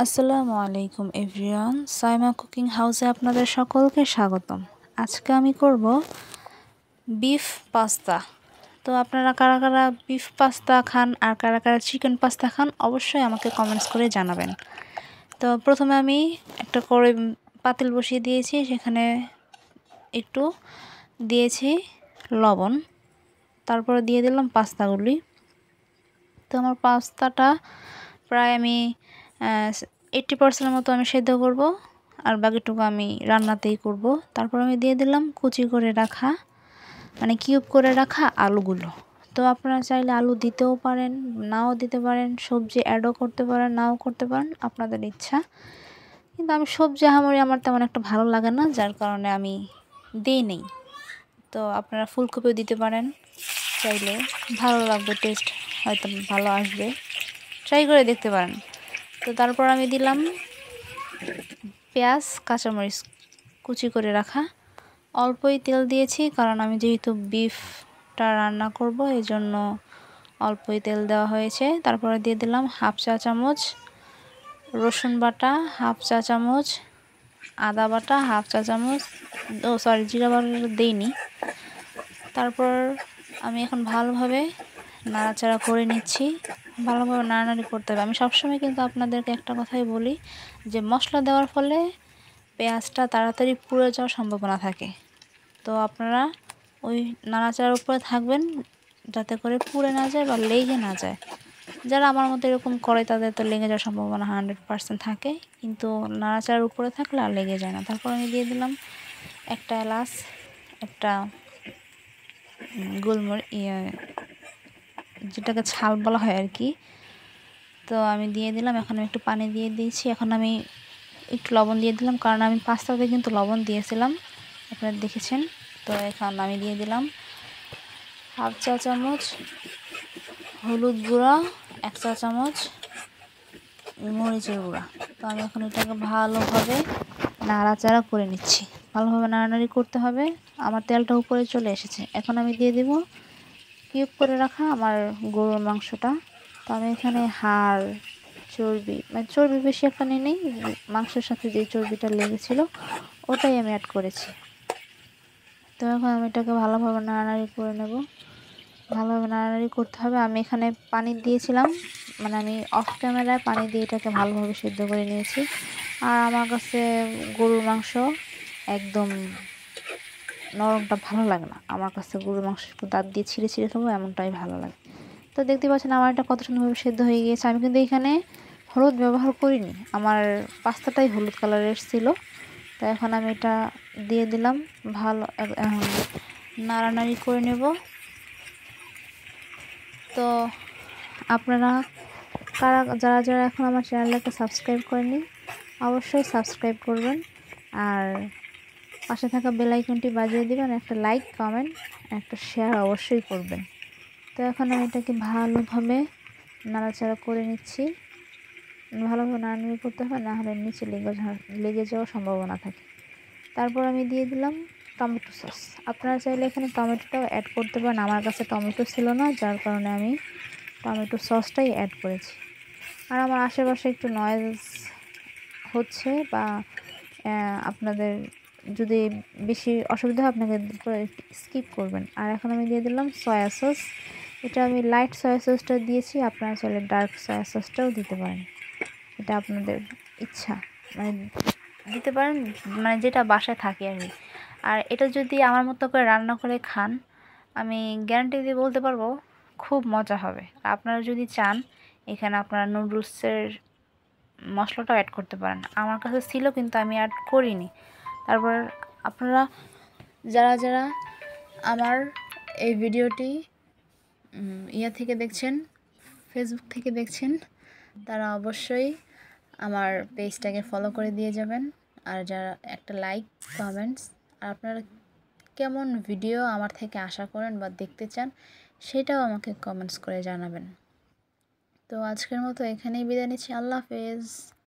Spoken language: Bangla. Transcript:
আসসালামু আলাইকুম এভরিওয়ান, সাইমা কুকিং হাউসে আপনাদের সকলকে স্বাগতম। আজকে আমি করব বিফ পাস্তা। তো আপনারা কারা কারা বিফ পাস্তা খান আর কারা কারা চিকেন পাস্তা খান অবশ্যই আমাকে কমেন্টস করে জানাবেন। তো প্রথমে আমি একটা করে পাতিল বসিয়ে দিয়েছি, সেখানে একটু দিয়েছি লবণ, তারপরে দিয়ে দিলাম পাস্তাগুলি। তো আমার পাস্তাটা প্রায় আমি 80% মতো আমি সেদ্ধ করব, আর বাকিটুকু আমি রান্নাতেই করব। তারপর আমি দিয়ে দিলাম কুচি করে রাখা, মানে কিউব করে রাখা আলুগুলো। তো আপনারা চাইলে আলু দিতেও পারেন, নাও দিতে পারেন, সবজি অ্যাডও করতে পারেন, নাও করতে পারেন, আপনাদের ইচ্ছা। কিন্তু আমি সবজি আহামরি আমার তেমন একটা ভালো লাগে না, যার কারণে আমি দিই নেই। তো আপনারা ফুলকপিও দিতে পারেন, চাইলে ভালো লাগবে, টেস্ট হয়তো ভালো আসবে, ট্রাই করে দেখতে পারেন। তো তারপর আমি দিলাম পেঁয়াজ, কাঁচামরিচ কুচি করে রাখা। অল্পই তেল দিয়েছি, কারণ আমি যেহেতু বিফটা রান্না করব এই জন্য অল্পই তেল দেওয়া হয়েছে। তারপরে দিয়ে দিলাম হাফ চা চামচ রসুন বাটা, হাফ চা চামচ আদা বাটা, হাফ চা চামচ জিরা বাটা দিইনি। তারপর আমি এখন ভালোভাবে নাড়াচাড়া করে নিচ্ছি। ভালোভাবে নাড়ানাড়ি করতে হবে। আমি সবসময় কিন্তু আপনাদেরকে একটা কথাই বলি যে মশলা দেওয়ার ফলে পেঁয়াজটা তাড়াতাড়ি পুড়ে যাওয়ার সম্ভাবনা থাকে। তো আপনারা ওই নাড়াচাড়ার উপরে থাকবেন যাতে করে পুড়ে না যায় বা লেগে না যায়। যারা আমার মতো এরকম করে তাদের তো লেগে যাওয়ার সম্ভাবনা 100% থাকে, কিন্তু নাড়াচাড়ার উপরে থাকলে আর লেগে যায় না। তারপর আমি দিয়ে দিলাম একটা এলাচ, একটা যেটাকে ছাল বলা হয় আর কি। তো আমি দিয়ে দিলাম। এখন আমি একটু পানি দিয়ে দিয়েছি। এখন আমি একটু লবণ দিয়ে দিলাম, কারণ আমি পাস্তাতে কিন্তু লবণ দিয়েছিলাম, আপনারা দেখেছেন। তো এখন আমি দিয়ে দিলাম হাফ চা চামচ হলুদ গুঁড়া, 1 চা চামচ মরিচের গুঁড়া। তো আমি এখন এটাকে ভালোভাবে নাড়াচাড়া করে নিচ্ছি। ভালোভাবে নাড়ানাড়ি করতে হবে। আমার তেলটা উপরে চলে এসেছে। এখন আমি দিয়ে দেব কিউব করে রাখা আমার গরুর মাংসটা। তো আমি এখানে হাড়, চর্বি, মানে চর্বি বেশি একটা নিই, মাংসের সাথে যে চর্বিটা লেগেছিল ওটাই আমি অ্যাড করেছি। তো এখন আমি এটাকে ভালোভাবে নাড়ানাড়ি করে নেব। ভালোভাবে নাড়ানাড়ি করতে হবে। আমি এখানে পানি দিয়েছিলাম, মানে আমি অফ ক্যামেরায় পানি দিয়ে এটাকে ভালোভাবে সিদ্ধ করে নিয়েছি। আর আমার কাছে গরুর মাংস একদম নরমটা ভালো লাগে না। আমার কাছে গরুর মাংস একটু দাঁত দিয়ে ছিঁড়ে ছিঁড়ে খাবো, এমনটাই ভালো লাগে। তো দেখতে পাচ্ছেন আমার এটা কত সুন্দরভাবে সিদ্ধ হয়ে গিয়েছে। আমি কিন্তু এখানে হলুদ ব্যবহার করিনি, আমার পাস্তাটাই হলুদ কালারের ছিল। তো এখন আমি এটা দিয়ে দিলাম, ভালো নাড়ানাড়ি করে নেব। তো আপনারা যারা যারা এখন আমার চ্যানেলটাকে সাবস্ক্রাইব করেনি অবশ্যই সাবস্ক্রাইব করবেন, আর পাশে থাকা বেল আইকনটি বাজিয়ে দিবেন। একটা লাইক, কমেন্ট, একটা শেয়ার অবশ্যই করবেন। তো এখন আমি এটাকে ভালোভাবে নাড়াচাড়া করে নিচ্ছি। ভালোভাবে নাড়ানাড়ি করতে হবে, না হলে নিচে লেগে যাওয়ার সম্ভাবনা থাকে। তারপর আমি দিয়ে দিলাম টমেটো সস। আপনারা চাইলে এখানে টমেটোটাও অ্যাড করতে পারেন। আমার কাছে টমেটো ছিল না, যার কারণে আমি টমেটো সসটাই অ্যাড করেছি। আর আমার আশেপাশে একটু নয়েজ হচ্ছে, বা আপনাদের যদি বেশি অসুবিধা হয় আপনাকে স্কিপ করবেন। আর এখন আমি দিয়ে দিলাম সয়া সস। এটা আমি লাইট সয়া সসটা দিয়েছি, আপনারা চাইলে ডার্ক সয়া সসটাও দিতে পারেন, এটা আপনাদের ইচ্ছা, মানে দিতে পারেন, মানে যেটা বাসায় থাকে আর কি। আর এটা যদি আমার মতো করে রান্না করে খান, আমি গ্যারান্টি দিয়ে বলতে পারবো খুব মজা হবে। আর আপনারা যদি চান এখানে আপনারা নুডলসের মশলাটাও অ্যাড করতে পারেন। আমার কাছে ছিল কিন্তু আমি অ্যাড করিনি। তারপর আপনারা যারা যারা আমার এই ভিডিওটি থেকে দেখছেন, ফেসবুক থেকে দেখছেন, তারা অবশ্যই আমার পেজটাকে ফলো করে দিয়ে যাবেন। আর যারা একটা লাইক, কমেন্টস, আর আপনারা কেমন ভিডিও আমার থেকে আশা করেন বা দেখতে চান সেটাও আমাকে কমেন্টস করে জানাবেন। তো আজকের মতো এখানেই বিদায় নিচ্ছি। আল্লাহ হাফেজ।